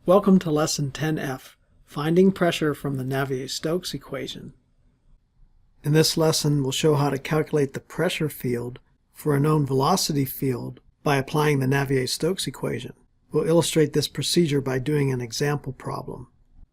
Welcome to Lesson 10F, Finding Pressure from the Navier-Stokes equation. In this lesson, we'll show how to calculate the pressure field for a known velocity field by applying the Navier-Stokes equation. We'll illustrate this procedure by doing an example problem.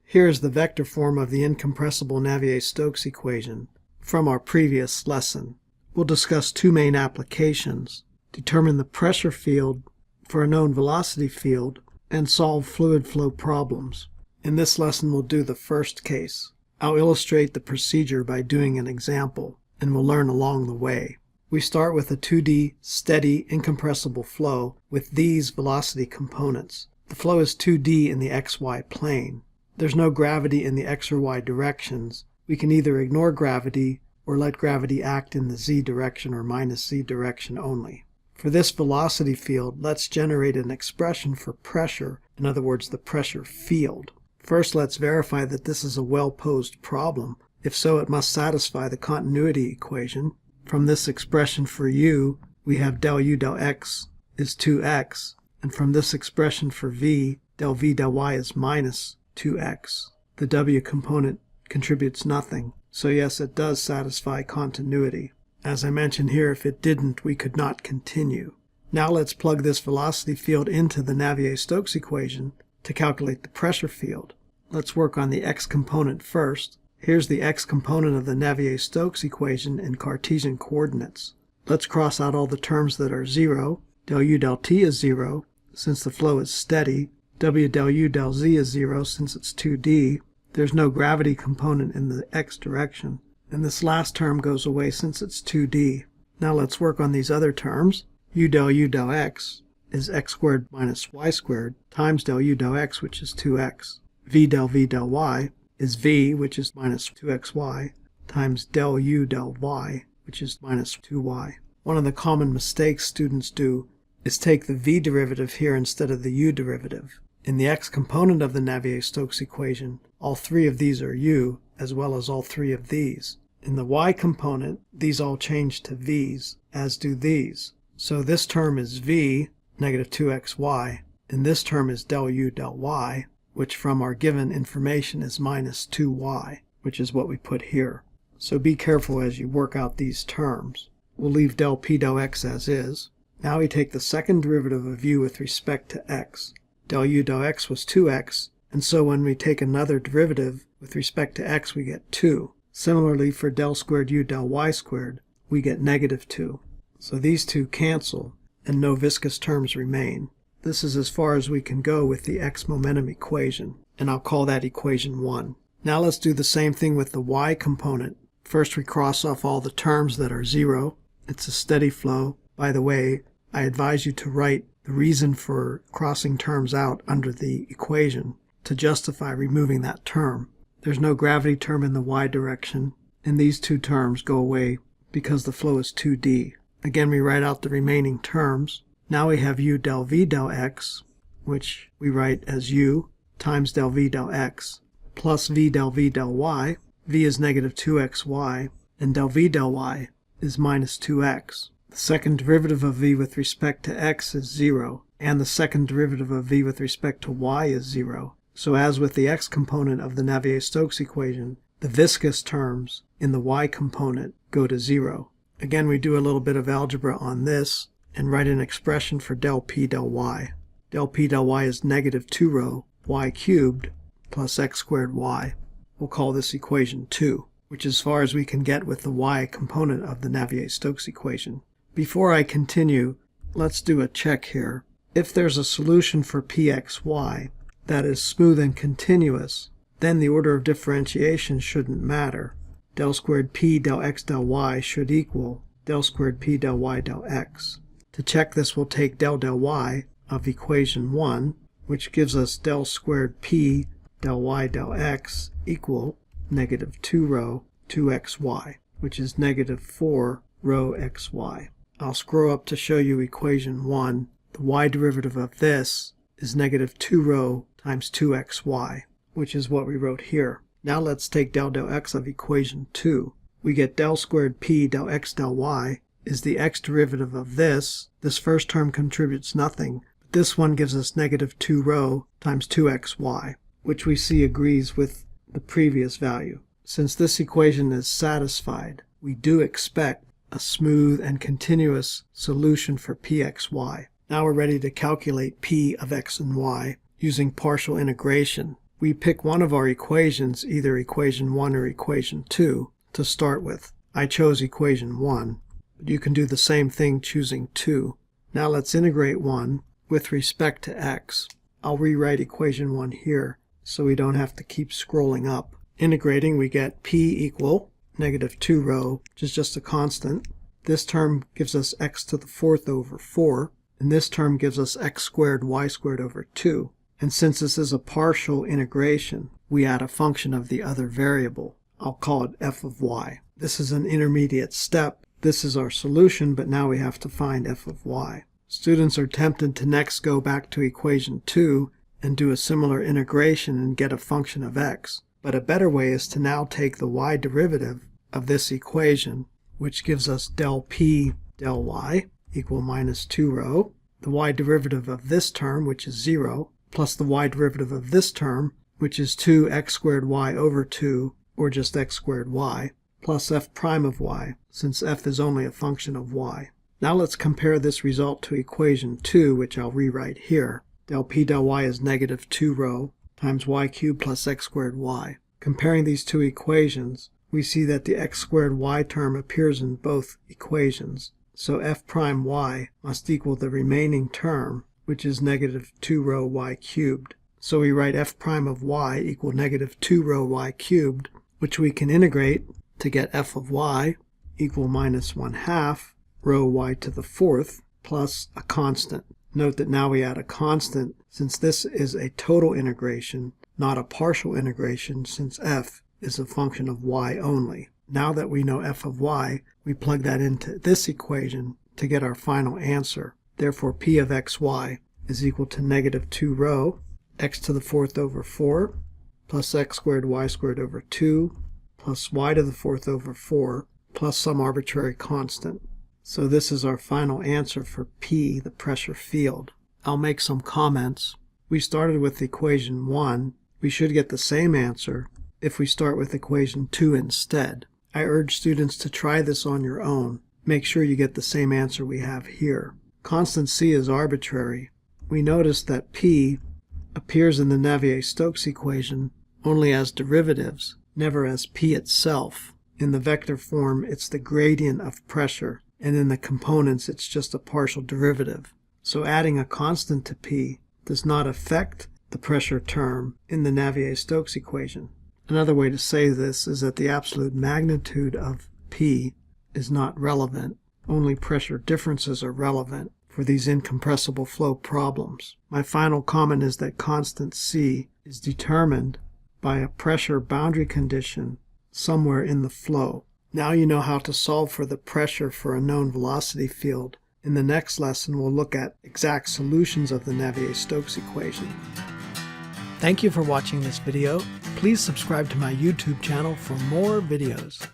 Here is the vector form of the incompressible Navier-Stokes equation from our previous lesson. We'll discuss two main applications: determine the pressure field for a known velocity field, and solve fluid flow problems. In this lesson, we'll do the first case. I'll illustrate the procedure by doing an example, and we'll learn along the way. We start with a 2D steady incompressible flow with these velocity components. The flow is 2D in the xy plane. There's no gravity in the x or y directions. We can either ignore gravity or let gravity act in the z direction or minus z direction only. For this velocity field, let's generate an expression for pressure, in other words, the pressure field. First, let's verify that this is a well-posed problem. If so, it must satisfy the continuity equation. From this expression for u, we have del u del x is 2x, and from this expression for v, del v del y is minus 2x. The w component contributes nothing, so yes, it does satisfy continuity. As I mentioned here, if it didn't, we could not continue. Now let's plug this velocity field into the Navier-Stokes equation to calculate the pressure field. Let's work on the x component first. Here's the x component of the Navier-Stokes equation in Cartesian coordinates. Let's cross out all the terms that are 0. Del u del t is 0, since the flow is steady. W del u del z is 0, since it's 2D. There's no gravity component in the x direction. And this last term goes away since it's 2D. Now let's work on these other terms. U del x is x squared minus y squared times del u del x, which is 2x. V del y is v, which is minus 2xy, times del u del y, which is minus 2y. One of the common mistakes students do is take the v derivative here instead of the u derivative. In the x component of the Navier-Stokes equation, all three of these are u, as well as all three of these. In the y component, these all change to v's, as do these. So this term is v, negative 2xy, and this term is del u del y, which from our given information is minus 2y, which is what we put here. So be careful as you work out these terms. We'll leave del p del x as is. Now we take the second derivative of u with respect to x. Del u del x was 2x, and so when we take another derivative with respect to x, we get 2. Similarly, for del squared u del y squared, we get negative 2. So these two cancel, and no viscous terms remain. This is as far as we can go with the x momentum equation, and I'll call that equation 1. Now let's do the same thing with the y component. First, we cross off all the terms that are 0. It's a steady flow. By the way, I advise you to write the reason for crossing terms out under the equation to justify removing that term. There's no gravity term in the y direction, and these two terms go away because the flow is 2D. Again, we write out the remaining terms. Now we have u del v del x, which we write as u times del v del x, plus v del y. V is negative 2xy, and del v del y is minus 2x. The second derivative of v with respect to x is 0, and the second derivative of v with respect to y is 0. So as with the x component of the Navier-Stokes equation, the viscous terms in the y component go to 0. Again, we do a little bit of algebra on this and write an expression for del p del y. Del p del y is negative 2 rho y cubed plus x squared y. We'll call this equation 2, which is as far as we can get with the y component of the Navier-Stokes equation. Before I continue, let's do a check here. If there's a solution for pxy that is smooth and continuous, then the order of differentiation shouldn't matter. Del squared p del x del y should equal del squared p del y del x. To check this, we'll take del y of equation 1, which gives us del squared p del y del x equal negative 2 rho 2xy, which is negative 4 rho xy. I'll scroll up to show you equation 1. The y derivative of this is negative 2 rho times 2xy, which is what we wrote here. Now let's take del x of equation 2. We get del squared p del x del y is the x derivative of this. This first term contributes nothing, This one gives us negative 2 rho times 2xy, which we see agrees with the previous value. Since this equation is satisfied, we do expect a smooth and continuous solution for pxy. Now we're ready to calculate p of x and y using partial integration. We pick one of our equations, either equation 1 or equation 2, to start with. I chose equation 1, but you can do the same thing choosing 2. Now let's integrate 1 with respect to x. I'll rewrite equation 1 here so we don't have to keep scrolling up. Integrating, we get p equal negative 2 rho, which is just a constant. This term gives us x to the 4th over 4, and this term gives us x squared y squared over 2. And since this is a partial integration, we add a function of the other variable. I'll call it f of y. This is an intermediate step. This is our solution, but now we have to find f of y. Students are tempted to next go back to equation 2 and do a similar integration and get a function of x. But a better way is to now take the y derivative of this equation, which gives us del p del y equal minus 2 rho, the y derivative of this term, which is 0, plus the y derivative of this term, which is 2x squared y over 2, or just x squared y, plus f prime of y, since f is only a function of y. Now let's compare this result to equation 2, which I'll rewrite here. Del p del y is negative 2 rho times y cubed plus x squared y. Comparing these two equations, we see that the x squared y term appears in both equations. So f prime y must equal the remaining term, which is negative 2 rho y cubed. So we write f prime of y equal negative 2 rho y cubed, which we can integrate to get f of y equal minus 1/2 rho y to the 4th plus a constant. Note that now we add a constant since this is a total integration, not a partial integration, since f is a function of y only. Now that we know f of y, we plug that into this equation to get our final answer. Therefore, p of xy is equal to negative 2 rho x to the 4th over 4 plus x squared y squared over 2 plus y to the 4th over 4 plus some arbitrary constant. So this is our final answer for P, the pressure field. I'll make some comments. We started with equation 1. We should get the same answer if we start with equation 2 instead. I urge students to try this on your own. Make sure you get the same answer we have here. Constant C is arbitrary. We notice that P appears in the Navier-Stokes equation only as derivatives, never as P itself. In the vector form, it's the gradient of pressure, and in the components, it's just a partial derivative. So adding a constant to P does not affect the pressure term in the Navier-Stokes equation. Another way to say this is that the absolute magnitude of P is not relevant. Only pressure differences are relevant for these incompressible flow problems. My final comment is that constant C is determined by a pressure boundary condition somewhere in the flow. Now you know how to solve for the pressure for a known velocity field. In the next lesson, we'll look at exact solutions of the Navier-Stokes equation. Thank you for watching this video. Please subscribe to my YouTube channel for more videos.